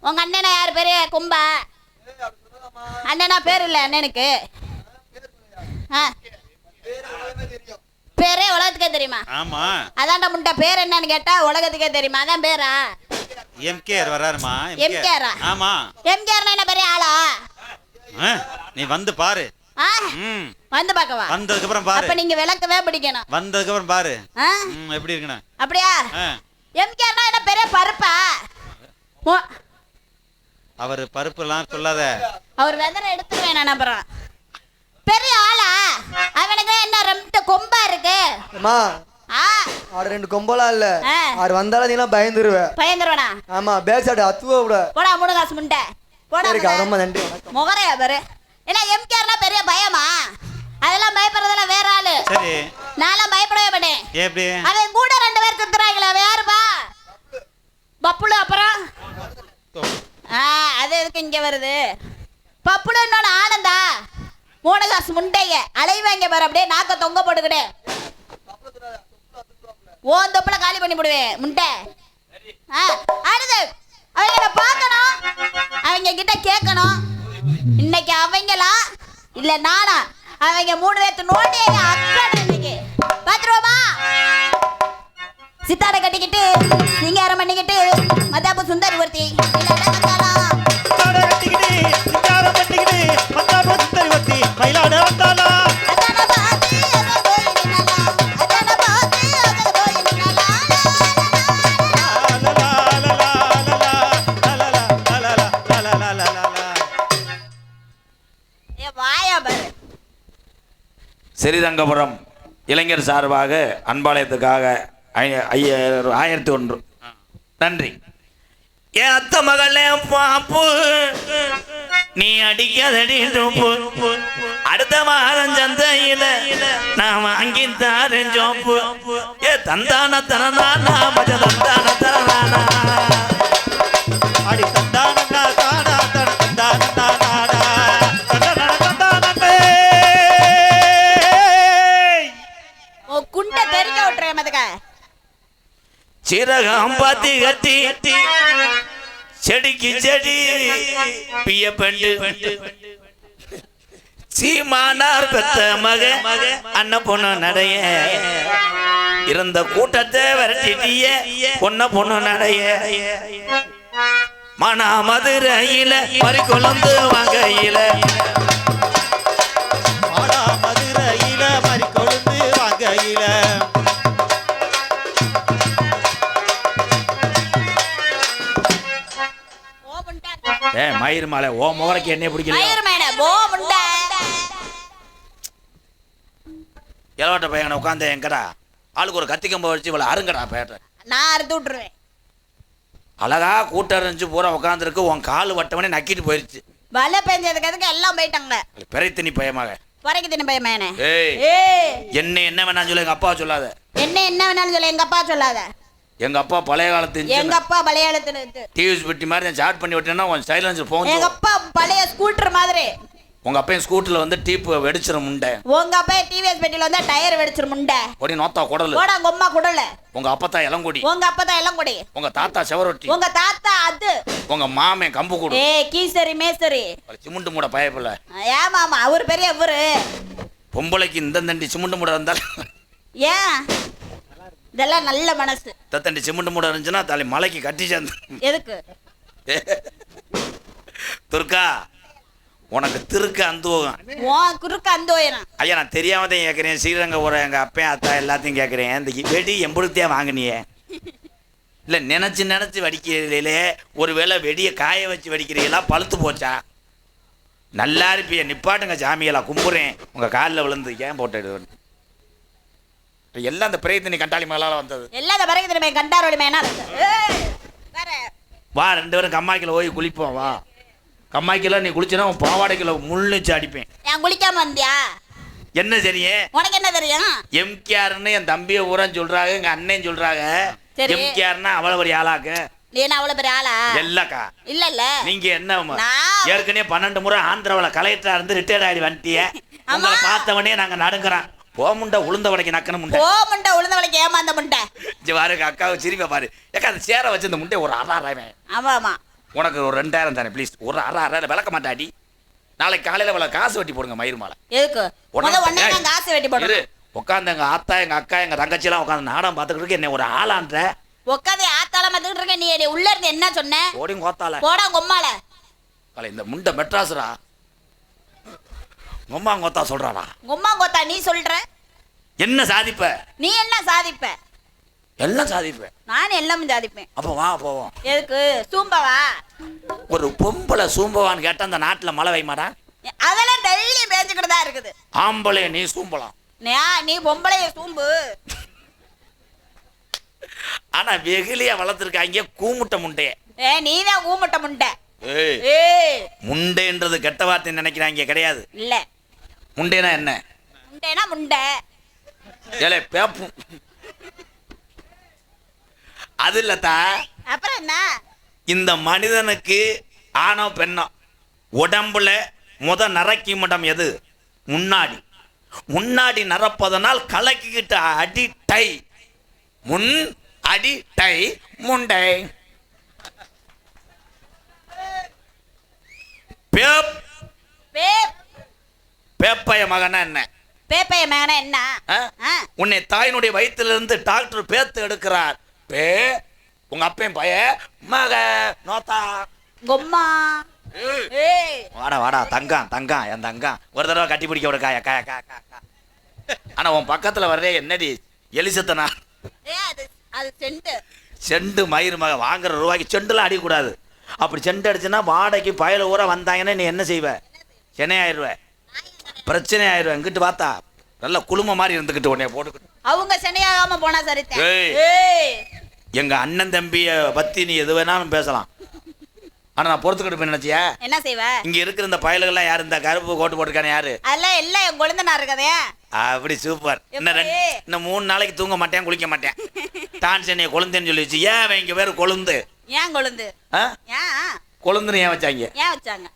உங்க அண்ணனா யார் பேரு? கும்பா அண்ணனா பேர் இல்ல அண்ணனுக்கு. பேரே உலகத்துக்கே தெரியுமா? ஆமா. அதான்டா முண்டை பேர் என்னன்னு கேட்டா உலகத்துக்கே தெரியுமா? அதான் பேரா? எம்கேஆர் வராருமா. எம்கேஆரா? ஆமா. எம்கேஆர்னா என்ன பெரிய ஆளா? நீ வந்து பாரு. வந்து பாக்கவா? வந்ததுக்கு அப்புறம் பாரு. அப்ப நீங்க விளக்கவே பிடிக்கணும். வந்ததுக்கு அப்புறம் பாரு எப்படி இருக்குன்னு. அப்படியா? எம்கேஆர்னா என்ன பெரிய பருப்பா? அவர் பருப்பு எல்லாம் சொல்லாத. அவர் வெதரை எடுத்துருவேன் நான். அப்புறம் பெரிய ஆளா? அவனுக்கு என்ன ரெண்டு கொம்பா இருக்கு? அம்மா ஆறு ரெண்டு கொம்பலா இல்ல. ஆறு வந்தாலும் நீ பயந்துருவே. பயந்துருவனா? ஆமா. பேக் சைடு அத்துவ விட. போடா மூணு காசு முண்டை. போடா. ரொம்ப நன்றி. முகரையா பாரு. என்ன எம்கேஆர்னா பெரிய பயமா? அதெல்லாம் பயப்படுறதெல்லாம் வேற ஆளு. சரி. நான்லாம் பயப்படவே மாட்டேன். எப்படி? அவன் கூட ரெண்டு பேர் சுத்துறாங்களே யாருப்பா? பப்புளு. அப்புறம் அது எதுக்கு இங்க வருது? பப்புளு இன்னொன்னு ஆனந்தா. மூணு காசு முண்டைய அலைவாங்க பாரு. அப்படியே நாக்க தொங்க போட்டுக்கிட்டே ஓன் தொப்புல காலி பண்ணி போடுவேன் முண்டை. அடுத்து அவங்க பார்க்கணும், அவங்க கிட்ட கேட்கணும். இன்னைக்கு அவங்களா இல்ல நானா? அவங்க மூணு பேர்த்து நோண்டி அக்கா இன்னைக்கு பாத்துருவோமா? சித்தாரை கட்டிக்கிட்டு சிங்காரம் பண்ணிக்கிட்டு மத்தாப்பு சுந்தரி ஒருத்தி ஸ்ரீரங்கபுரம் இளைஞர் சார்பாக அன்பாலயத்துக்காக 1001 நன்றி. என் அத்த மகளே பாப்பு நீ அடிக்காதடி தோப்பு. அடுத்த மாதம் சந்தையில நான் வாங்கி தாரேன் ஜோப்பு. ஏ தந்தான தரனானா மஜ தந்தான தரனானா அடி தந்தானா தானா தந்தானா தானா குண்டை தெரிக்க விட்டுறேன் மதுக்க. சிறகம் பாத்தி கட்டி செடிக்கு செடி பிய பெண்டு சீமானார் பெத்த மக அண்ண பொண்ணு நடைய இருந்த கூட்டத்தை விரட்டிட்டிய பொண்ண பொண்ணு நடைய மனா மதுரையில மறி கொழுந்து வாங்கையில மதுரையில மறி கொழுந்து வாங்கையில மயிர் மாலை ஓ முகரைக்கு என்ன பிடிக்கல. இளவட்ட பையனை உட்காந்து எங்கடா ஆளுக்கு ஒரு கத்தி கம்ப வச்சு இவ்வளவு அருங்கடா பேட்ட நான் அறுத்து விட்டுருவேன். அழகா கூட்டம் இருந்துச்சு பூரா உட்காந்துருக்கு. உன் கால் வட்டவனே நக்கிட்டு போயிருச்சு. வலை பெஞ்சதுக்கு எல்லாம் போயிட்டாங்க. பெரைத்தனி பயமாக பறைக்கு தின பயமானே. என்ன வேணாலும் சொல்ல எங்க அப்பா சொல்லாத. என்ன வேணாலும் சொல்ல எங்க அப்பா சொல்லாத. எங்க அப்பா பழைய காலத்து எங்க அப்பா பழைய காலத்துல டிவி பெட்டி மாதிரி நான் சார்ட் பண்ணி விட்டேன்னா உன் சைலன்சர் போன். எங்க அப்பா பழைய ஸ்கூட்டர் மாதிரி. உங்க அப்பா ஸ்கூட்டர்ல வந்து டீப் வெடிச்சிர முண்டை. உங்க அப்பா டிவிஎஸ் பெட்டில வந்து டயர் வெடிச்சிர முண்டை. ஒடி நோத்தா குடல. போடா கொம்மா குடல. உங்க அப்பா இளங்கொடி. உங்க அப்பா இளங்கொடி. உங்க தாத்தா செவரொட்டி. உங்க தாத்தா அது. உங்க மாமே கம்பு கூடு. கீசரி மேசரி. சிமுண்டு மூட பயப்பல. மாமா அவர் பெரிய அவரு. பொம்பளைக்கு இந்த தண்டி சிமுண்டு மூட இருந்தா ஏன் இதெல்லாம் நல்ல மனசு. தண்டி சிமுண்டு மூட இருந்துச்சுன்னா தலை மலைக்கு கட்டி சேர்ந்து எதுக்கு துர்கா உனக்கு திருக்கு அந்தோகம் குறுக்கு அந்தோயம். ஐயா நான் தெரியாம தான் கேட்குறேன். ஸ்ரீரங்கபுரம் எங்க அப்பா அத்தா எல்லாத்தையும் கேட்குறேன். இந்த வெடி எம்பளுத்தையா வாங்கினியே இல்லை நினைச்சு வடிக்கிறீங்களே? ஒருவேளை வெடியை காய வச்சு வடிக்கிறீங்களா? பழுத்து போச்சா? நல்லா இருப்பிய நிப்பாட்டுங்க சாமியெல்லாம் கும்புறேன் உங்க காலில் விழுந்து. ஏன் போட்டு எல்லாம் அந்த பிரயத்தனி கண்டாளி மேலால வந்தது. எல்லாம் அந்த பிரயத்தனி கண்டாரோட மேனா. வா 2 பேரும் கம்மாய்க்கில் போய் குளிப்போம். வா கம்மாய்க்கில் நீ குளிச்சுனா உன் பாவாடைக்குள்ள முள்ளுச்சு அடிப்பேன். நான் குளிக்காம வந்தியா? என்ன சரியே உனக்கு என்ன தெரியும்? எம்கேஆர்னு என் தம்பியை ஊரா சொல்றாங்க, எங்க அண்ணன் சொல்றாங்க. எம்கேஆர்னா அவ்வளவு பெரிய ஆளாக்க. நீ அவ்வளவு பெரிய ஆளா? இல்லக்கா இல்ல நீங்க என்ன ஏற்கனவே 12 முறை ஆந்திராவில் கலெக்டரா இருந்து ரிட்டையர்ட் ஆகி வந்துட்டிய. உங்களை பார்த்தவனே நாங்க நடுங்குறோம். ஓமுண்டை உளுந்த வளைக்க நக்கன முண்டை. ஓமுண்டை உளுந்த வளைக்க ஏமாந்த முண்டை. பாருங்க அக்காவை சிரிப்பை பாரு. ஏக்கா அந்த சேர வச்சு இந்த முண்டை ஒரு ஆறாயிரம். ஆமா உனக்கு ஒரு 2000 தானே ப்ளீஸ். ஒரு அரை விளக்க மாட்டாடி. நாளைக்கு காலையில இவ்வளவு காசு வெட்டி போடுங்க மயிர் மாலை. எதுக்கு உடனே காசு வெட்டி போடு. உட்காந்து எங்க ஆத்தா எங்க அக்கா எங்க தங்கச்சி எல்லாம் உட்காந்து நாடகம் பாத்துக்கிட்டு இருக்கு. என்ன ஒரு ஆளான்ற உட்காந்து ஆத்தால பாத்துக்கிட்டு இருக்க. நீ உள்ள இருந்து என்ன சொன்ன? ஓடி கோத்தால போடா கொம்மால. இந்த முண்டை மெட்ராஸ்ரா கொம்மா கோத்தா சொல்றாரா? கொம்மா கோத்தா நீ சொல்ற என்ன சாதிப்ப? நீ என்ன சாதிப்ப? எல்லாம் சாதிப்பேன். நான் எல்லாமே சாதிப்பேன். அப்ப வா போவோம். எதுக்கு சூம்பவா? ஒரு பொம்பளை சூம்பவான்னு கேட்டா அந்த நாட்டுல மழை வைமாடா? அதெல்லாம் டெய்லி பேசிக்கிட்டு தான் இருக்குது. ஆம்பளை நீ சூம்பலாம். நீ பொம்பளைய சூம்பு. ஆனா வெகுலியா வளர்த்துருக்காங்க கூமுட்ட முண்டைய. நீதான் கூமுட்ட முண்டை. முண்டைன்றது கெட்ட வார்த்தை நினைக்கிறாங்க. கிடையாது. இல்ல முண்டைனா என்ன? முண்டைனா முண்டை. ஏலே பேப்பு அது இல்லத்தா. அப்புறம் என்ன? இந்த மனிதனுக்கு ஆணோ பெண்ணோ உடம்புல நரக்கி மடம் எது? முன்னாடி நரப்பதனால் கலக்கிக்கிட்ட அடி டை. முன் அடி டை முண்டை. பேப்பைய மகனா என்ன? பேப்பைய மகனா என்ன? உன்னை தாயினுடைய வயிற்றிலிருந்து டாக்டர் பேத்து எடுக்கிறார். உங்க அப்பையும் பைய மக நோத்தா கொம்மா. வாடா தங்கம் என் தங்கம் ஒரு தடவை கட்டி பிடிக்க விட காயா காயா கா கா கா. ஆனா உன் பக்கத்துல வர்றே என்னடி எலிசத்தனா? அது செண்டு மயிர் மக வாங்குற ரூபாய்க்கு செண்டுலாம் அடிக்கூடாது. அப்படி செண்டு அடிச்சுன்னா வாடகைக்கு பயல ஊற வந்தாங்கன்னா நீ என்ன செய்வ? சென்னையாயிருவ, பிரச்சனை ஆயிடுவேன். இங்கிட்டு பார்த்தா நல்ல குழும மாதிரி இருந்துக்கிட்டு உடனே போட்டுக்கிட்டு அவங்க சென்னையாகாம போனா சரி. எங்க அண்ணன் தம்பிய பத்தி நீ எது வேணாலும் பேசலாம். ஆனா நான் பொறுத்துக்கிட்டு நினைச்சியா என்ன செய்வ? இங்க இருக்கிற இந்த பயல்கள் யாரு? இந்த கருப்பு கோட்டு போட்டுக்கான யாரு? அதெல்லாம் எல்லாம் என் குழந்தை இருக்கதே. அப்படி சூப்பர். இன்னும் 3 நாளைக்கு தூங்க மாட்டேன், குளிக்க மாட்டேன். டான்ஸ் என்னைய கொழுந்தேன்னு சொல்லிச்சு. ஏன் இங்க பேரு கொழுந்து? ஏன் கொழுந்து? கொழுந்துன்னு ஏன் வச்சாங்க?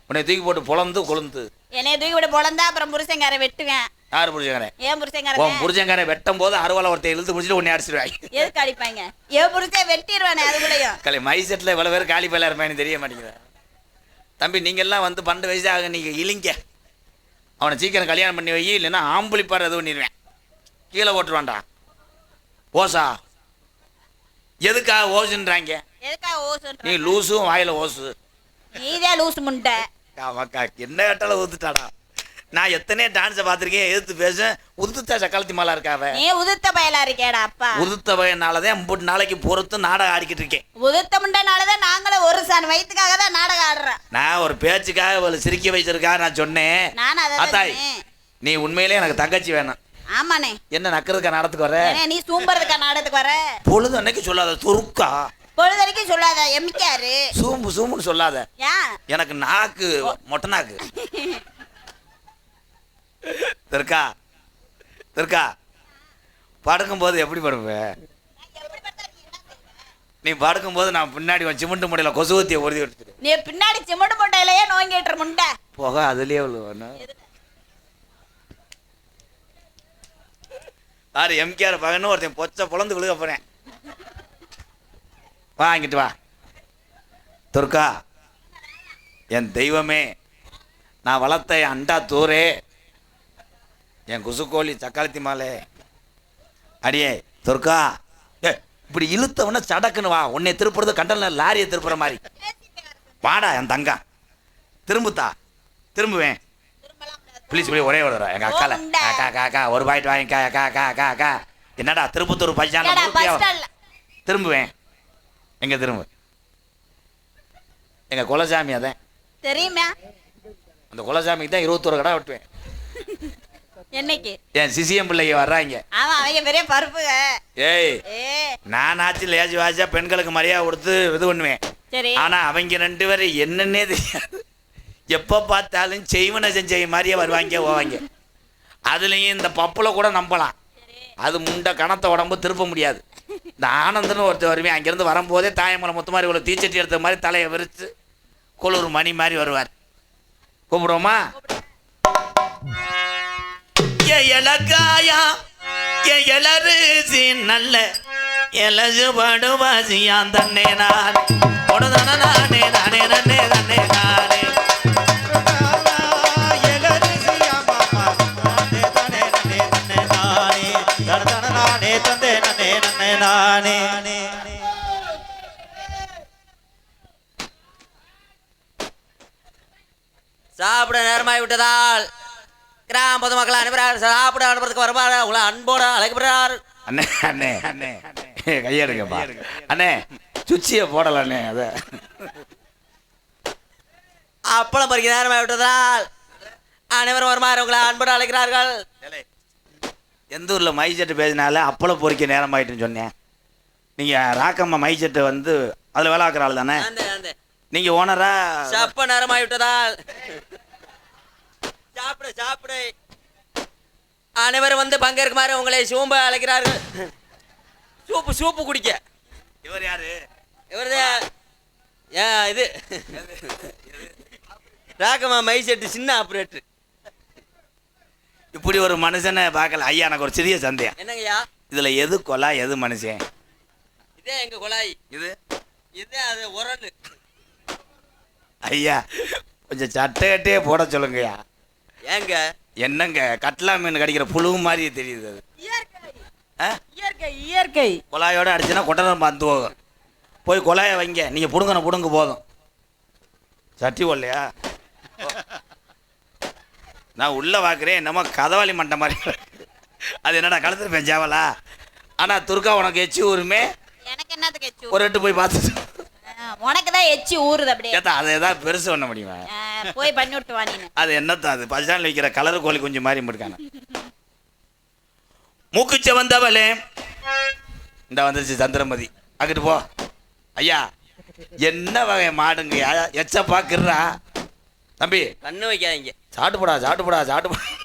உன்னை தூக்கி போட்டு பொழந்து கொழுந்து. என்னைய தூக்கி போட்டு பொழந்தா அப்புறம் புருஷங்கார வெட்டுவேன். யாரு புருஷங்காரன்? ஏன் புருஷங்காரன்? புருஷங்காரன் வெட்டும் போது அறுவாலை ஒருத்தர் இழுத்து குடிச்சிட்டு உன்னை அடிச்சிருவாங்க. எதுக்கு அடிப்பாங்க? ஏன் புருஷன் வெட்டிடுவானே அதுக்குள்ளயும். கலை மை செட்ல இவ்வளவு பேர் காலி பயில இருப்பான்னு தெரிய மாட்டேங்குது. தம்பி நீங்க எல்லாம் வந்து 12 வயசு ஆக நீங்க இழிங்க. அவனை சீக்கிரம் கல்யாணம் பண்ணி வை, இல்லைன்னா ஆம்புலிப்பார் எது பண்ணிடுவேன், கீழே போட்டுருவான்டா. ஓசா எதுக்காக ஓசுன்றாங்க? நீ லூசும் வாயில ஓசு. நீதான் லூசு முண்டை. என்ன கட்டால ஊத்துட்டாடா. நான் எத்தனை டான்ஸை பார்த்துருக்கேன், எதிர்த்து பேச உதுத்த சக்காலத்தி மாலா இருக்காவ. நீ உதுத்த பயலா இருக்கேடா அப்பா. உதுத்த பயனாலதான் 3 நாளைக்கு பொறுத்து நாடகம் ஆடிக்கிட்டு இருக்கேன். உதுத்த முண்டனாலதான் நாங்களும் ஒரு சான் வயிற்றுக்காக தான் நாடகம் ஆடுறேன். நான் ஒரு பேச்சுக்காக ஒரு சிரிக்க வச்சிருக்கா நான் சொன்னேன். அத்தாய் நீ உண்மையிலே எனக்கு தங்கச்சி வேணும். ஆமாண்ணே. என்ன நக்கிறதுக்கா நாடத்துக்கு வர? நீ சூம்பறதுக்கா நாடத்துக்கு வர? பொழுது அன்னைக்கு சொல்லாத துருக்கா. பொழுது வரைக்கும் சொல்லாத எம்காரு. சூம்புன்னு சொல்லாத. எனக்கு நாக்கு மொட்டை நாக்கு. தெற்கா படுக்கும்போது எப்படி படுப்பேன்? நீ படுக்கும்போது நான் பின்னாடி சிமெண்ட் முட்டையில கொசுவத்திய உறுதி எடுத்துட்டு நீ பின்னாடி சிமெண்ட் முட்டையிலேயே நோங்கிட்டு முண்டை போக அதுலயே யாரு எம்கேஆர் பகன்னு ஒருத்தன் பொச்சை பொழந்து விழுக போறேன். வாங்கிட்டு வா துர்கா, என் தெய்வமே, நான் வளர்த்த என் அண்டா தூரே, என் குசுக்கோழி சக்காலத்தி மாலே, அடியே துர்கா. இப்படி இழுத்தவன சடக்குன்னு வா. உன்னை திருப்புறது கண்டல லாரியை திருப்புற மாதிரி. வாடா என் தங்கா, திரும்புவேன் ப்ளீஸ். இப்படி ஒரே ஒரு எங்க அக்கால காக்கா ஒரு பாயிண்ட் வாங்கி கா. என்னடா திருப்பத்தூர் பைசான திரும்புவேன். எங்க திரும்ப? எங்க குலசாமி அதான் தெரியுமா? அந்த குலசாமிக்கு தான் 21 கடை வெட்டுவேன். என்னைக்கு என் சிசிஎம் பிள்ளைங்க வர்றாங்க. ஆமா அவங்க பெரிய பருப்புங்க. ஏய் நான் ஆச்சு லேஜ் வாஜா பெண்களுக்கு மரியாதை கொடுத்து இது பண்ணுவேன். சரி. ஆனா அவங்க 2 பேரும் என்னன்னே தெரியாது. எப்ப பார்த்தாலும் செய்வன செஞ்ச மாதிரியே வருவாங்க போவாங்க. அதுலயும் இந்த பப்புல கூட நம்பலாம். அது முண்டை கணத்த உடம்பு திருப்ப முடியாது. இந்த ஆனந்தன்னு ஒருத்தர் வருவேன். அங்கிருந்து வரும்போதே தாயமலை மொத்த மாதிரி இவ்வளோ தீச்சட்டி எடுத்த மாதிரி தலையை விரிச்சு குளிர் மணி மாதிரி வருவார். கூப்பிடுவோமா? எலக்காயா எலரிசி நல்ல எலசு படுவாசியான் தன்னே நான் நானே சாப்பிட நேரமாகி விட்டதால் கிராம பொதுமக்கள் அனுப்புகிறார். சாப்பிட அனுப்புறதுக்கு வருமாறு உங்களை அன்போடு அழைக்கப்படுறார். அண்ணே அண்ணே அண்ணே கையெடுங்கப்பா அண்ணே. சுச்சியை போடல அண்ணே. அத அப்பளம் பறிக்க நேரமாகி விட்டதால் அனைவரும் வருமாறு உங்களை அன்போடு அழைக்கிறார்கள். எந்த ஊரில் மை செட்டு பேசினால அப்பளம் பொறிக்க நேரம் ஆயிட்டுன்னு சொன்னேன். நீங்கள் ராக்கம்மா மை செட்டு வந்து அதில் வேலை ஆக்குற ஆள் தானே? நீங்கள் ஓனரா? சாப்ப நேரமாகி விட்டதால் சாப்பிடு சாப்பிடு அனைவரும் வந்து பங்கேற்குமாறு உங்களை சூம்ப அழைக்கிறார்கள். சூப்பு சூப்பு குடிக்க. இவர் யாரு? இவர்தான் இது ராக்கம்மா மை செட்டு சின்ன ஆப்ரேட்டர். இப்படி ஒரு மனுஷனை பார்க்கல ஐயா. எனக்கு ஒரு சிறிய சந்தேகம். என்னங்கய்யா? இதுல எது கொலா எது மனுஷன்? இதே எங்க கொலாய். இது இதே அது உரல். ஐயா கொஞ்சம் சட்டையட்டே போட சொல்லுங்கய்யா. ஏங்க என்னங்க கட்லா மீன் கடிக்கிற புழு மாதிரி தெரியுது அது. இயற்கை இயற்கை. கொலாயோட அடிச்சுன்னா கொட்டரம் பார்த்து போகும். போய் கொலாயை வைங்க. நீங்கள் பிடுங்கணும் பிடுங்க போதும். சட்டி ஓடலையா? நான் உள்ளே பார்க்குறேன் என்னமோ கதவாளி மண்டை மாதிரி. அது என்னடா கழுத்துல பெஞ்சாவலா? ஆனால் துர்கா உனக்கு எச்சி ஊருமே. எனக்கு என்னத்துக்கு எச்சி? ஒரு எட்டு போய் பார்த்துட்டு உனக்கு தான் எச்சி ஊறுது அப்படியே. ஏத்தா அதை ஏதாவது பெருசு பண்ண முடியுமா? போய் பண்ணி விட்டு வா நீ. அது என்னத்தான் அது பஸ் ஸ்டாண்டில் வைக்கிற கலர் கோழி குஞ்சு மாதிரி இருக்காங்க. மூக்குச்ச வந்தவளே இந்த வந்துருச்சு சந்திரமதி. அங்கிட்டு போ. ஐயா என்ன வகை மாடுங்க எச்ச பாக்குறா தம்பி. கண்ணு வைக்காதீங்க. சாப்பிட்டு போடா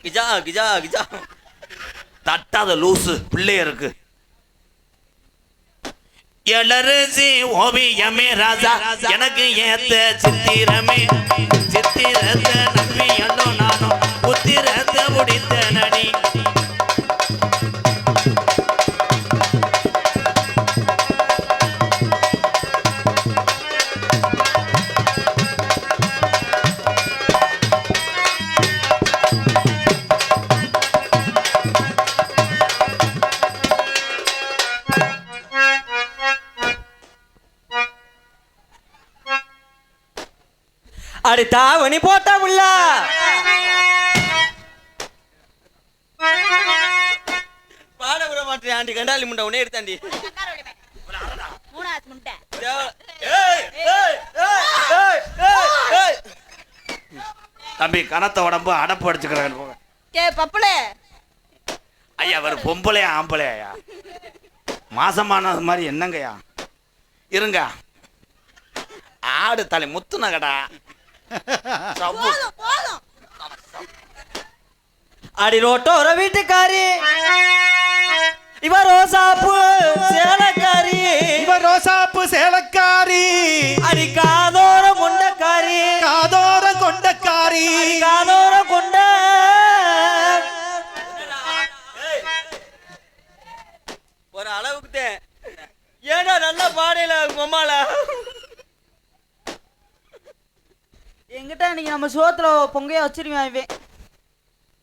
கிஜா கிஜா கிஜா தட்டாத லூசு பிள்ளைய இருக்கு. எளரசி ஓவியமே ராஜா எனக்கு ஏத்த சித்திரமே சித்திரத்தை நம்பி எல்லோ நானும் புத்திரத்தை முடித்த நடி. அடி தாவணி போட்ட முள்ள பாட விட மாட்டேன். ஆண்டி கண்டாலி முண்டை உடனே எடுத்தாண்டி. தம்பி கனத்த உடம்பு அடப்பு அடிச்சுக்கிறாங்க போக. பப்புளே ஐயா அவர் பொம்பளையா ஆம்பளையா? மாசமானது மாதிரி என்னங்கய்யா? இருங்க ஆடு தலை முத்துன கடா. அடி ரோட்டோர வீட்டுக்காரி இவ ரோசாப்பு சேலக்காரி. இவ ரோசாப்பு சேலக்காரி. அடி காதோர முண்டக்காரி. காதோர கொண்டக்காரி. காதோர கொண்ட ஒரு அளவுக்கு ஏடா நல்லா பாடையில மம்மால. எங்கிட்ட நீங்க நம்ம சோத்துல பொங்கைய வச்சிருவேன். இவன்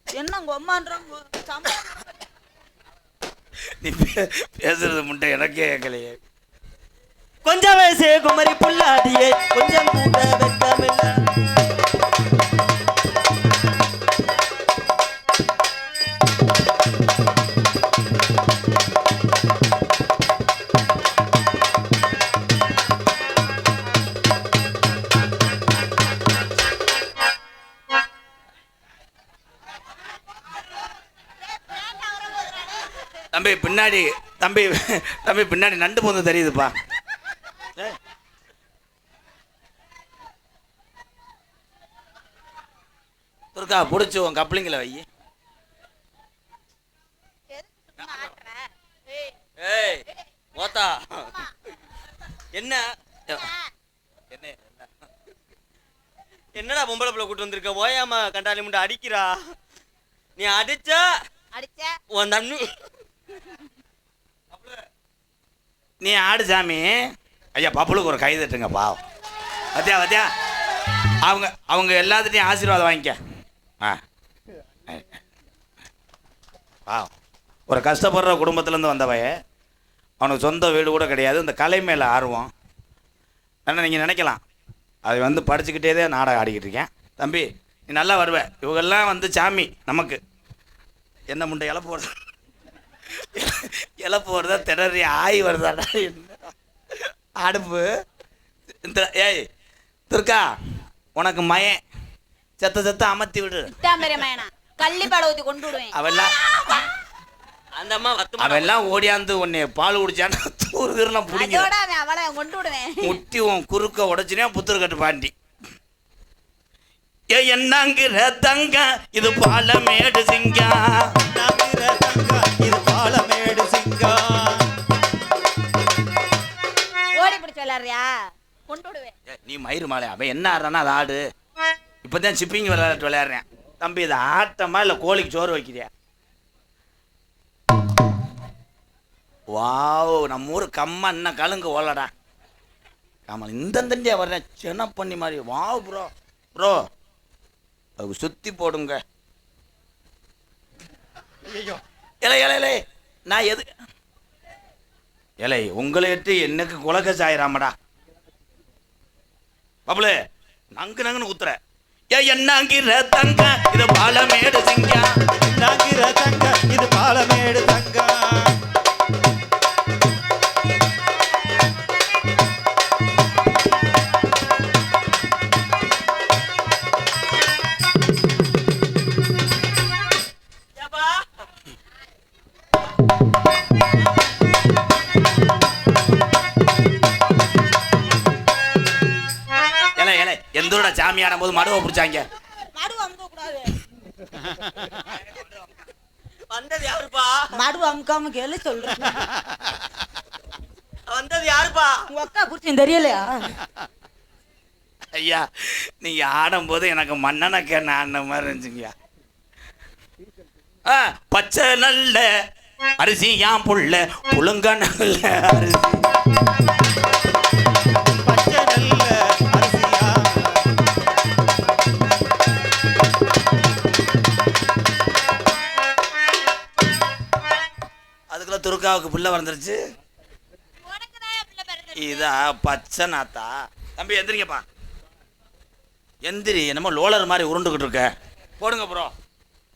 என்ன கொம்மான்றான். நீ பேசுறது முட்டை எனக்கே கேட்கலையே. கொஞ்சம் வயசு குமரி புல்லாடியே கொஞ்சம் கூட வெக்கமில்ல. தம்பி பின்னாடி தம்பி தம்பி பின்னாடி நண்டு போந்து தெரியுதுப்பா. துர்கா பிடிச்சி உன் கப்ளிங்கில் வை. ஏய் மோத்தா என்ன என்னடா பொம்பளை பிள்ளை கூட்டு வந்திருக்க? ஓயாம கண்டாலி முண்டை அடிக்கிறா. நீ அடிச்ச உன் தண்ணு நீ ஆடு சாமி. ஐயா பப்புளுக்கு ஒரு கை தட்டுங்க பாவம். வத்தியா வத்தியா அவங்க அவங்க எல்லாத்துட்டையும் ஆசீர்வாதம் வாங்கிக்க. பாவம் ஒரு கஷ்டப்படுற குடும்பத்துலேருந்து வந்தவைய அவனுக்கு சொந்த வீடு கூட கிடையாது. இந்த கலை மேலே ஆர்வம் என்ன நீங்கள் நினைக்கலாம். அது வந்து படிச்சுக்கிட்டே தான் நாடகம் ஆடிக்கிட்டு இருக்கேன். தம்பி நீ நல்லா வருவ. இவங்கெல்லாம் வந்து சாமி நமக்கு என்ன முண்டை இலை போடுறது இலை போடுறதா திணறி ஆய் வருதாடா என்ன அடுப்பு. இந்த ஏய் துர்கா உனக்கு மயன் செத்த அமர்த்தி விடு. கள்ளிப்பாட ஊத்தி கொண்டு விடுவேன். அவெல்லாம் அந்த அம்மா அவெல்லாம் ஓடியாந்து உன்னை பால் குடிச்சான்னு தூருகிறலாம் பிடிங்க அவளை கொண்டு விடுவேன். முட்டி உன் குறுக்க உடச்சுனே புத்தூர் கட்டு பாண்டி. ஏ என்னங்கிற தங்க இது பாலமேடு சிங்கா, இது பாலமேடு சிங்கா. ஓடி பிடிச்சு விளையாடுறியா? கொண்டு விடுவேன். நீ மயிறு மாலை அவன் என்ன ஆடுறானா அது ஆடு. இப்பதான் சிப்பிங் விளையாட்டு விளையாடுறேன் தம்பி. இது ஆட்டமா இல்ல கோழிக்கு சோறு வைக்கிறியா? வாவ் நம்ம ஊர் கம்மா என்ன கலுங்கு ஓலடா காமல் இந்த தண்டியா வர்றேன் சென்ன பண்ணி மாதிரி. வாவ் ப்ரோ ப்ரோ அதுக்கு சுத்தி போடுங்க. இலை இலை இலை நான் எது இலை உங்களை எட்டு எனக்கு குலக்க சாயிராமடா பபுளு நங்கு நங்குன்னு குத்துற. ஏ என்னங்கிற தங்க இது பாலமேடு சிங்கா, என்னங்கிற தங்க இது பாலமேடு தங்கா. எந்தோட சாமியான போது மடுவை பிடிச்சாங்க. வந்தது யாருப்பா? மடு அமுக்காம கேளு சொல்றேன். வந்தது யாருப்பா? உங்க அக்கா குறிச்சு தெரியலையா? ஐயா நீங்க ஆடும்போது எனக்கு மன்னனை கேன ஆடின மாதிரி இருந்துச்சுங்கய்யா. பச்சை நல்ல அரிசி யான் புள்ள புழுங்க நல்ல அரிசி, பச்சை நல்ல அரிசியா. அதுக்குள்ள துர்காவுக்கு பிள்ளை வந்துருச்சு. இதா பச்சை நாத்தா. தம்பி எந்திரிங்கப்பா எந்திரி. என்னமோ லோலர் மாதிரி உருண்டுகிட்டு இருக்க. போடுங்க ப்ரோ.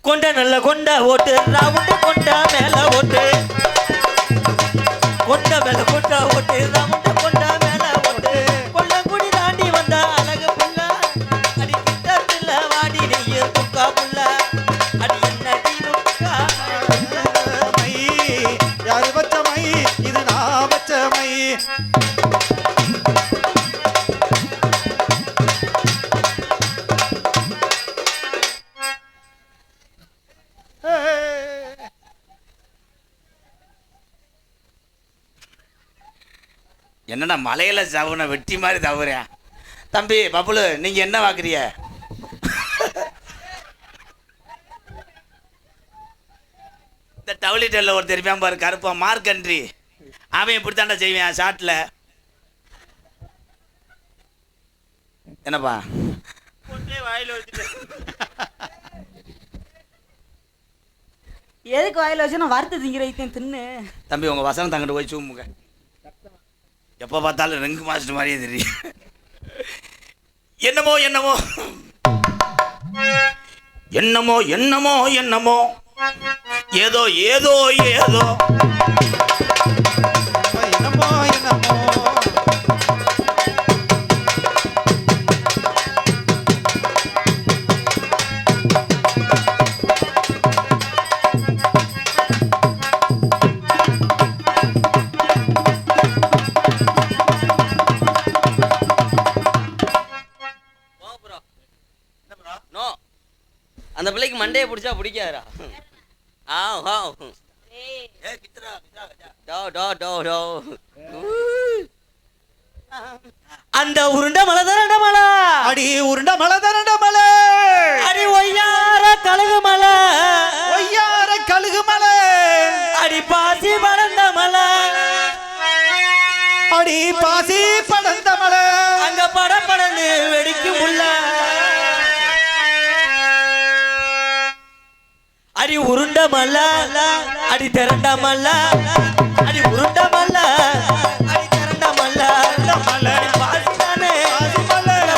கொண்ட நல்ல கொண்ட ஓட்டு ரவுண்டு கொண்ட மேல ஓட்டு, கொண்ட மேல கொண்ட ஓட்டு ரவுண்டு கொண்ட மேல ஓட்டு. கொல்லங்குடி தாண்டி வந்த அழகு புள்ள, அடி கிட்ட பிள்ள வாடி நெய்யும் துக்கா புள்ள, அடி என்ன தீருக்கா மை யாரு வச்ச மை இது நான் வச்ச மை. என்னடா மலையில சவுன வெட்டி மாதிரி தவறேன். தம்பி பப்புலு நீங்க என்ன வாக்குறிய? இந்த டவுலிட்டர்ல ஒரு தெரியாம பாரு கருப்பா மார்க்கன்றி அவன் இப்படித்தாண்டா செய்வேன் ஷாட்ல. என்னப்பா வாயில வச்சுட்டு எதுக்கு வாயில வச்சு நான் வறுத்து திங்கிறேன் தின்னு. தம்பி உங்க வசனம் தங்கிட்டு போய் சூம்புங்க. எப்போ பார்த்தாலும் ரெங்கு மாஸ்டர் மாதிரியே தெரியும். என்னமோ என்னமோ என்னமோ என்னமோ என்னமோ ஏதோ ஏதோ ஏதோ என்னமோ என்னமோ. அந்த பிள்ளைக்கு மண்டையை பிடிச்சா பிடிக்காதா? அந்த உருண்ட மலை தரண்ட மலை, அடி உருண்ட மலை தரண்ட மலை, அடி ஒய்யார கழுகு மலை, ஒய்யார கழுகு மலை, அடி பாசி படந்த மலை, அடி பாசி படந்த மலை, அங்க படப்படன்னு வெடிக்கும் உள்ள, அடி உருண்ட மலை, அடி திரண்ட மலை, அடி உருண்ட மலை, அடி திரண்ட மலை, பாசி தானே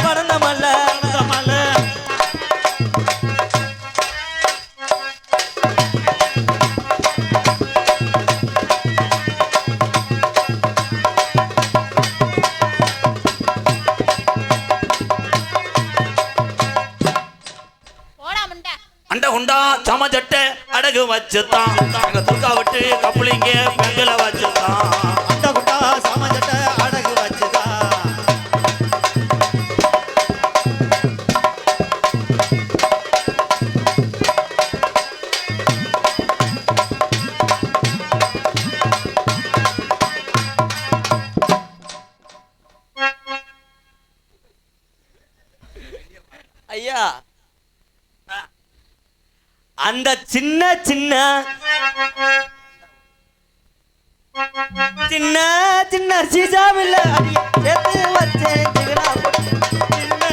படந்த மலை, குண்டா சமச்சட்டை அடகு வச்சுதான் எங்க துர்கா விட்டு கப்புளிங்க பெண்களை வச்சுதான் அந்த குண்டா சாமஜட்ட அடகு வச்சுதா ஐயா அந்த சின்ன சின்ன சின்ன சின்ன சீசாவில் சேர்த்து வச்சேன் சிகனா பொட்டி. சின்ன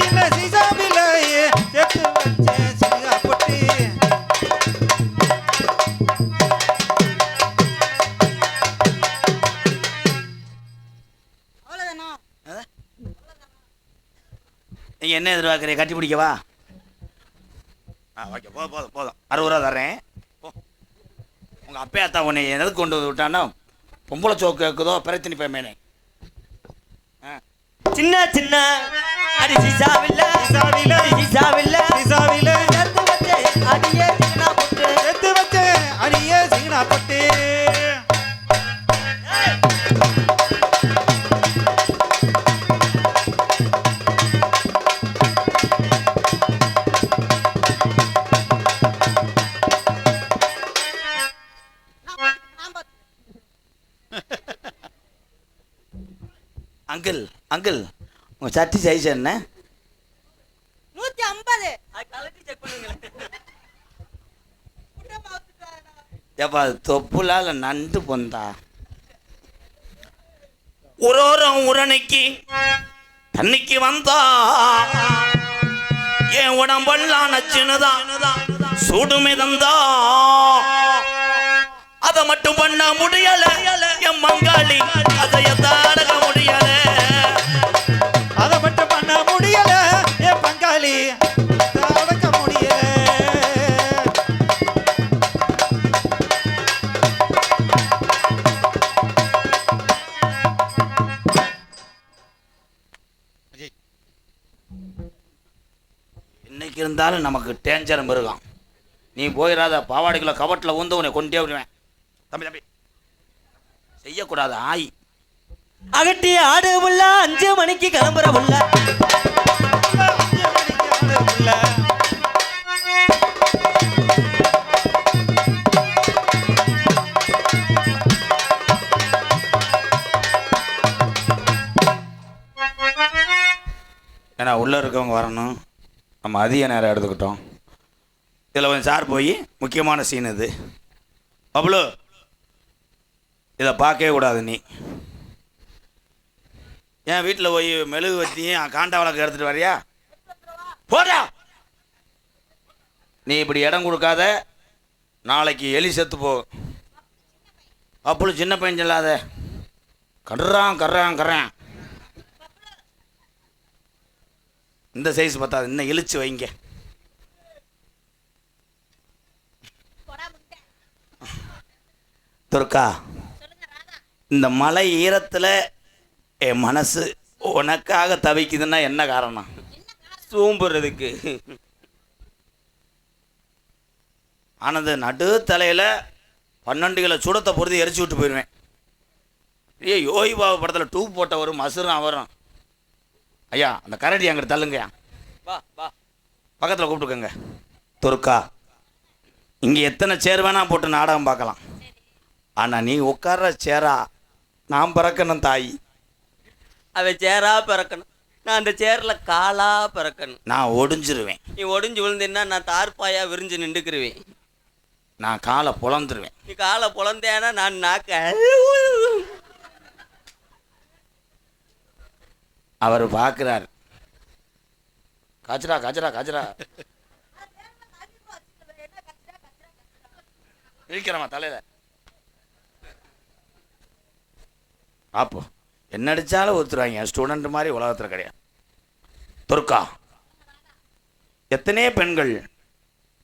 சின்ன சீசாவிலையே சேர்த்து வச்சேன் சிங்கா பொட்டி அவ்வளவுதானா? நீங்க என்ன எதிர்பார்க்குறீங்க கட்டி பிடிக்கவா ஓகே போதும் போதும் போதும் 60 ரூபா தர்றேன் போ உங்கள் அப்பே அத்தா உன்னை எதுக்கு கொண்டு வந்து விட்டான்னா பொம்பளை சோக்கு இருக்குதோ பிரச்சனை போயமேனே சின்ன சின்ன அடி சீசாவில் சீசாவில சீசாவில் சீசாவில சேர்த்து வச்சேன் அடியே சிகனா பொட்டு. சேர்த்து வச்சேன் அடியே சிங்கா பொட்டி அங்கிள் அங்கிள் உங்கள் சட்டி சைஸ் என்ன 150. அது கலட்டி செக் பண்ணுங்களேன். ஏப்பா அது தொப்புலா இல்லை நண்டு பொந்தா உரோரம் உரணிக்கு தண்ணிக்கு வந்தா என் உடம்பெல்லாம் நச்சுனுதான் சுடுமிதந்தா அதை மட்டும் பண்ண முடியல என் மங்காளி அதைய தாடக முடியல அதை மட்டும் பண்ண முடியல என் பங்காளி அடக்க முடியல இன்னைக்கு இருந்தாலும் நமக்கு டேஞ்சர் மிருகம் நீ போயிடாத பாவாடைக்குள்ள கவட்டில் ஊந்து உன்னை கொண்டே விடுவேன் தம்பி தம்பி செய்யக்கூடாது ஆய் அகட்டி ஆடு உள்ள 5 மணிக்கு கிளம்புற உள்ள 5 மணிக்கு ஆடு புள்ள. ஏன்னா உள்ளே இருக்கவங்க வரணும் நம்ம அதிக நேரம் எடுத்துக்கிட்டோம் இதில் கொஞ்சம் சார் போய் முக்கியமான சீன் இது அவ்வளோ இதை பார்க்கவே கூடாது நீ ஏன் வீட்டில் போய் மெழுகு வச்சியும் காண்டா வழக்கு எடுத்துகிட்டு வரியா போடா நீ இப்படி இடம் கொடுக்காத நாளைக்கு எலி செத்து போ அப்பளும் சின்ன பையன் சொல்லாத கர்றான் இந்த சைஸ் பத்தாது இன்னும் இழிச்சு வைங்க துர்கா இந்த மலை ஈரத்தில் என் மனசு உனக்காக தவிக்குதுன்னா என்ன காரணம் சூம்புறதுக்கு ஆனது நடு தலையில் 12 கிலோ சுடத்தை பொறுத்து எரிச்சு விட்டு போயிடுவேன் யோகி பாபு படத்தில் டூப் போட்ட ஒரு மசுரம் வரும் ஐயா அந்த கரடி அங்கிட்டு தள்ளுங்க வா வா பக்கத்தில் கூப்பிட்டுக்கோங்க துர்கா இங்கே எத்தனை சேர் வேணா போட்டு நாடகம் பார்க்கலாம் ஆனால் நீ உட்கார்ற சேரா நான் பிறக்கணும் தாய் அவன் சேரா பிறக்கணும் நான் அந்த சேர்ல காலா பிறக்கணும் நான் ஒடிஞ்சிருவேன் நீ ஒடிஞ்சு விழுந்தேன்னா நான் தார்பாயா விரிஞ்சு நின்றுக்குருவேன் நான் காலை புலந்துருவேன் நீ காலை புலந்தேனா நான் நாக்க அவர் பார்க்குறார் காய்ச்சரா இருக்கிறமா தலையில் அப்போ என்ன அடித்தாலும் ஒருத்தருவாங்க ஸ்டூடெண்ட் மாதிரி உலகத்தில் கிடையாது துர்கா எத்தனையோ பெண்கள்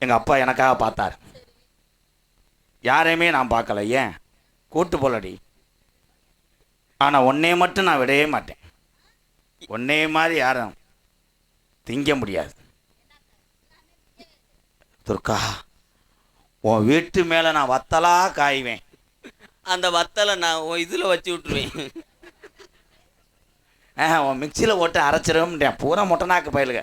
எங்கள் அப்பா எனக்காக பார்த்தார் யாரையுமே நான் பார்க்கல ஏன் கூட்டு போலடி ஆனால் ஒன்னைய மட்டும் நான் விடவே மாட்டேன் ஒன்னே மாதிரி யாரும் திங்க முடியாது துர்கா, உன் வீட்டு மேல நான் வத்தலா காய்வேன். அந்த வத்தலை நான் இதுல வச்சு விட்டுருவேன். உன் மிக்சியில் போட்டு அரைச்சிடும் பூரா மொட்டனாக்கு பயிலுங்க.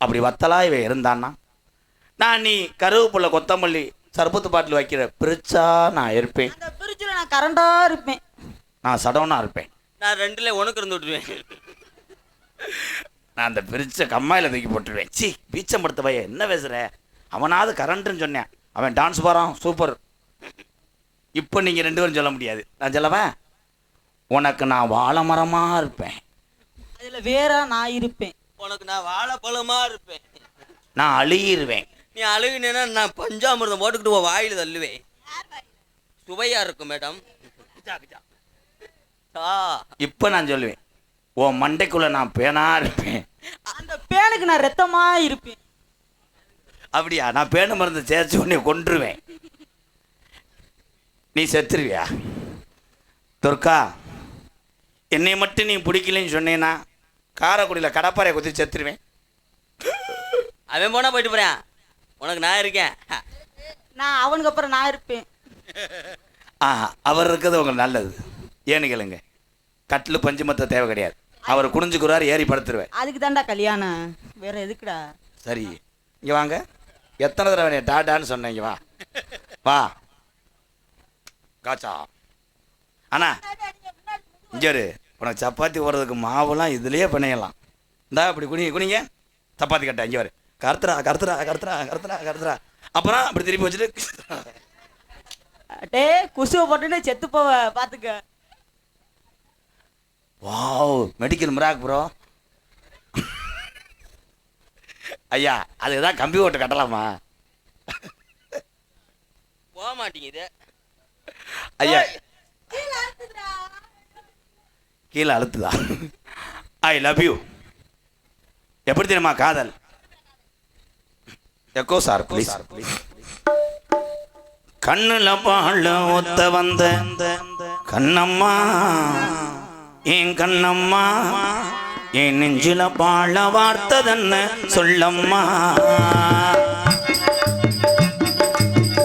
அப்படி வத்தலா இவன் இருந்தான்னா நான் நீ கருவேப்பிலை கொத்தமல்லி சர்பத்து பாட்டில் வைக்கிற பிரிச்சா நான் இருப்பேன். அந்த பிரிட்ஜில் நான் கரண்டா இருப்பேன். நான் சடவுனா இருப்பேன். நான் 2ல உனக்கு இருந்து விட்டுருவேன். நான் அந்த பிரிச்ச கம்மாயில் தூக்கி போட்டுருவேன். சி பீச்சம் படுத்த பையன் என்ன பேசுகிற? அவனாவது கரண்ட்டுன்னு சொன்னேன். அவன் டான்ஸ் பாரான் சூப்பர். இப்போ நீங்கள் 2 பேரும் சொல்ல முடியாது. நான் சொல்லவா? உனக்கு நான் வாழை மரமாக இருப்பேன். அதில் வேற நான் இருப்பேன். உனக்கு நான் வாழைப்பழமா இருப்பேன். நான் அழுகிருவேன். நீ அழுகுனேன்னா நான் பஞ்சாமிர்தம் போட்டுக்கிட்டு உன் வாயில் தள்ளுவேன். சுவையா இருக்கும் மேடம். இப்போ நான் சொல்லுவேன், உன் மண்டைக்குள்ள நான் பேனா இருப்பேன். அந்த பேனுக்கு நான் ரத்தமா இருப்பேன். அப்படியா? நான் பேனை மருந்து சேர்த்து உன்னை கொன்றுவேன். நீ செத்துருவியா? துர்கா, என்னை மட்டும் நீ பிடிக்கலன்னு சொன்னேன்னா காரைக்குடியில் கடப்பாறையை குத்தி செத்துருவேன். அவன் போனா போயிட்டு போறேன். உனக்கு நான் இருக்கேன். நான் அவனுக்கு அப்புறம் நான் இருப்பேன். அவர் இருக்கிறது உங்களுக்கு நல்லது. ஏன்னு கேளுங்க, கட்டில் பஞ்சு மத்த தேவை கிடையாது. அவர் குனிஞ்சுக்குறாரு, ஏறி படுத்துருவேன். அதுக்கு தான்டா கல்யாணம், வேற எதுக்குடா? சரி, இங்கே வாங்க. எத்தனை தடவை டாடான்னு சொன்னீங்க? வா வா காச்சா. அண்ணா இங்கே உனக்கு சப்பாத்தி போடுறதுக்கு மாவுலாம் இதுலேயே பிணையலாம். இந்தா இப்படி குனிங்க சப்பாத்தி கட்ட. இங்கே வரு. கருத்துறா கருத்துறா கருத்துறா கருத்துறா கருத்துறா. அப்புறம் அப்படி திருப்பி வச்சுட்டு டே குசுவை போட்டுன்னு செத்து போவ பார்த்துக்க. Wow, medical miracle bro. ஐயா, அதுதான் கம்பி ஓட்டு கட்டலாமா? போக மாட்டேங்குது ஐயா. கீழே அழுத்துதா? I love you. எப்படி தெரியுமா காதல்? Echo sir please. கண்ணுல பாழ ஒத்த வந்த கண்ணம்மா, என் கண்ணம்மா, என் நெஞ்சில பாழ வார்த்ததென்ன சொல்லம்மா.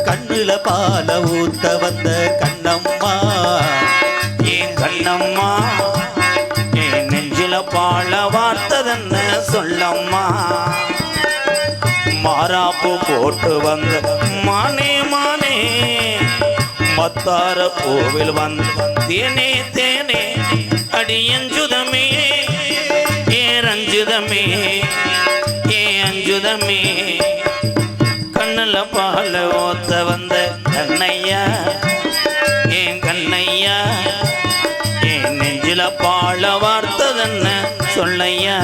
கண்ணுல பால ஊத்த வந்த கண்ணம்மா, என் கண்ணம்மா, என் நெஞ்சில பாழ வார்த்ததென்ன சொல்லம்மா. மாறாப்பு போட்டு வந்த மானே மானே, மத்தார கோவில் வந்த தேனே தேனே, அடியஞ்சுதமே ஏ ரஞ்சுதமே ஏ அஞ்சுதமே. கண்ணுல பால ஓத்த வந்த கண்ணையா, என் கண்ணையா, என் நெஞ்சில பாழ வார்த்ததென்ன சொல்லையா.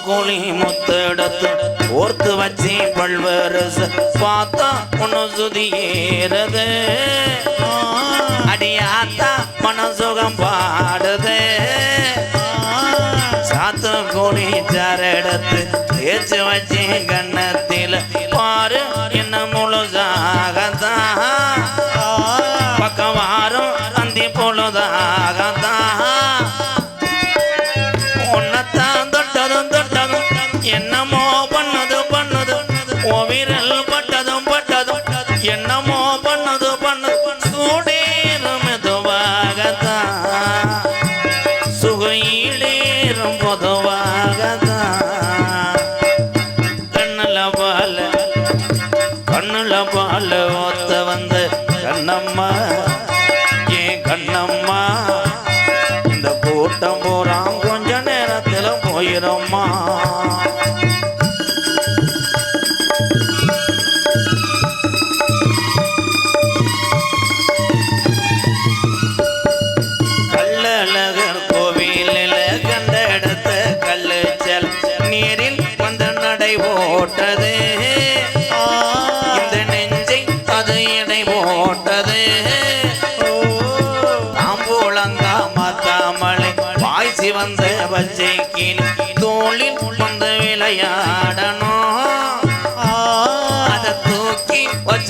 கோழி முத்தெடுத்து ஓர்த்து வச்சி பல்வரசு பார்த்தா ஒன்னு சுதி ஏறது. அடியாத்தா மனசுகம் பாடுது. சாத்து கோழி சாரெடுத்து தேய்ச்சி வச்சி கண்ணத்தில பாரு என்ன முழுதாகத்தான். பக்கம் வாரம் அந்தி பொழுதாகத்தான். என்னமோ பண்ணது பண்ணது விரல் பட்டதும் பட்டதும் என்னமோ பண்ணது பண்ணது. சூடேறும் மெதுவாகத்தான், சுகையிலேறும் பொதுவாகத்தான். கண்ணுல பால ஓத்த வந்த கண்ணம்மா, ஏன் கண்ணம்மா, இந்த கூட்டம் போறான் கொஞ்ச நேரத்துல போயிடும்மா. கள்ளழகர் கோவிலில் கண்ட இடத்த கல்லுச்சல் நீரில் வந்து நடை போட்டது. இந்த நெஞ்சை அது இடை போட்டது. தாம்பூலங்கா மாத்தாமலை வாய்ச்சி வந்த பச்சை கீழ் தோளில் வந்து விளையாடணும்.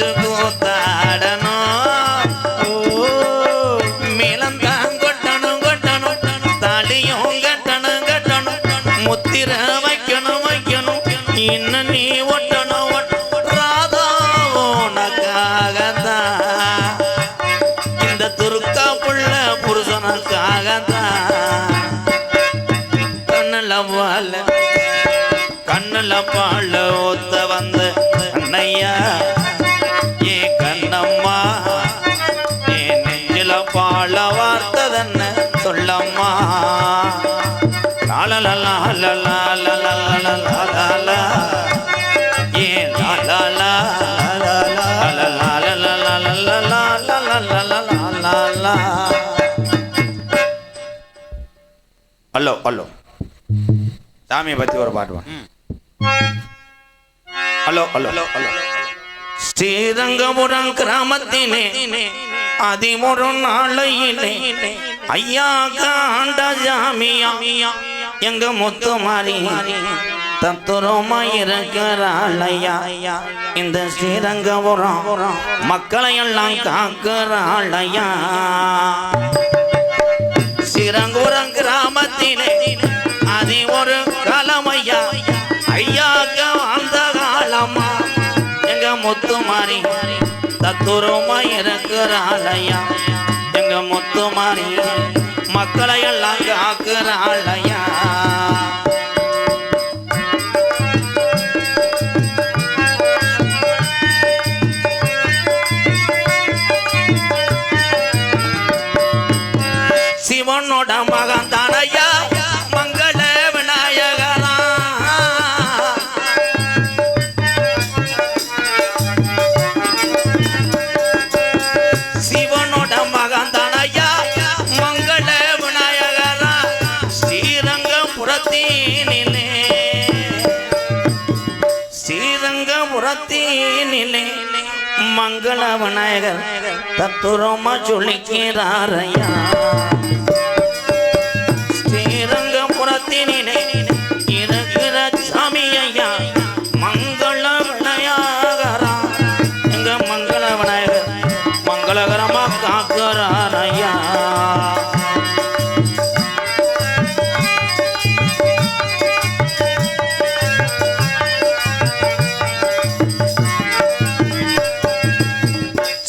வச்சு கூத்தாடணும் மேலந்தான் கொட்டணும் கொட்டணும் தாலியும் கட்டணும் கட்டணும் முத்திர வைக்கணும் வைக்கணும் இன்னும் நீ ஒட்டணும் ராதா உனக்காகத்தான் இந்த துருக்கா புள்ள புருஷனுக்காகத்தான் கண்ணுல பால ஒத்த வந்த அண்ணையா ஏ கண்ணம்மா ஏ நெஞ்சில பால வார்த்ததென்ன சொல்லம்மா லாலலா ஏ லாலா ஹலோ ஹலோ சாமியை பத்தி ஒரு பாட்டு ஹலோ ஹலோ ஹலோ ஸ்ரீரங்கபுரம் கிராமத்திலே அதிமொரு நாளையிலே ஐயா காண்ட ஜாமியா எங்க முத்து மாறி தத்துரமா இருக்கிறாளையா இந்த ஸ்ரீரங்கபுரம் மக்களை எல்லாம் காக்கிறாளையா ஸ்ரீரங்கபுரம் கிராமத்திலே அது ஒரு காலமையா ஐயாக்க அந்த காலமா எங்க முத்து மாறி தத்துரமா இருக்கிறாளையா எங்க முத்து மாறி மக்களை எல்லாம் காக்கிறாளையா சிவனோட மகன் தானையா மங்கள விநாயகரா சிவனோட மகன் தானையா மங்கள விநாயகரா ஸ்ரீரங்கபுரத்தினிலே ஸ்ரீரங்கபுரத்தினிலே மங்கள விநாயகர் தத்துரமா சொல்லிக்கிறாரையா ஸ்ரீரங்கபுரத்தினிலே இருக்கிற சாமி ஐயா மங்கள விநாயகரா எங்க மங்கள விநாயகர் மங்களகரமா காக்கிறாரையா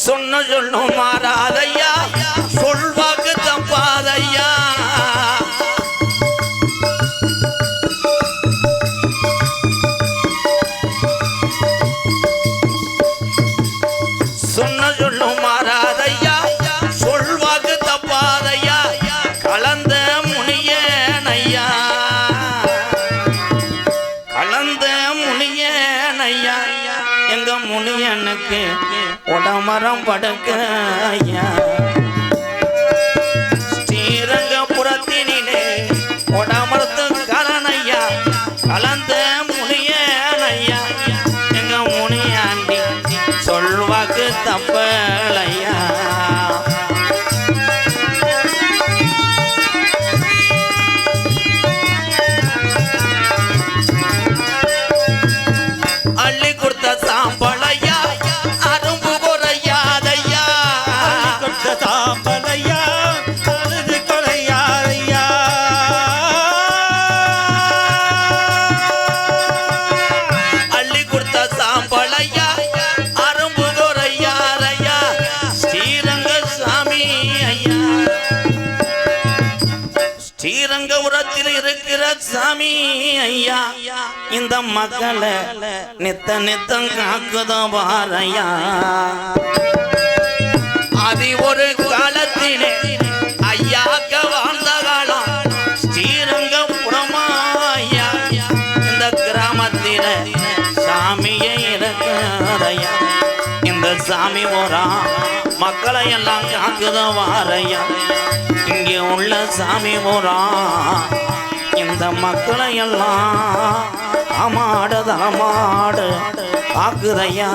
சொன்ன சொல்லும் மாறாதையா சொல்வாக்கு தப்பாதையா சொன்ன சொல்லும் மாறாதையா சொல்வாக்கு தப்பாதையா கலந்த முனியனையா கலந்த முனியனையா எங்க முனியனுக்கு உடமரம் படுக்க ஐயா ஸ்ரீரங்கபுரத்தினிலே உடமரத்து கலனையா கலந்த முனியனையா எங்க முனியாண்டி சொல்வாக்கு தப்பலையா அள்ளி கொடுத்த சாம்பளையா அரும்பு குறையாதையா கொடுத்த சாம்பலையா அழுது கொலையாரையா அள்ளி கொடுத்த சாம்பளையா அரும்பு குறையாரையா ஸ்ரீரங்க சாமி ஐயா ஸ்ரீரங்கபுரத்தில் இருக்கிற சாமி ஐயா இந்த மக்களை நித்த நித்தம் காக்குதோ பாரையா அது ஒரு காலத்திலே ஐயாக்க வாழ்ந்த காலம் ஸ்ரீரங்கபுரமா ஐயா இந்த கிராமத்தில சாமியே இருக்கிறையா இந்த சாமி போறா மக்களை எல்லாம் காக்குதோ வாரையா இங்கே உள்ள சாமி போறா இந்த மக்களை எல்லாம் அமாடு தமாடு ஆக்குதையா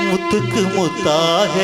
முத்துக்கு முத்தாக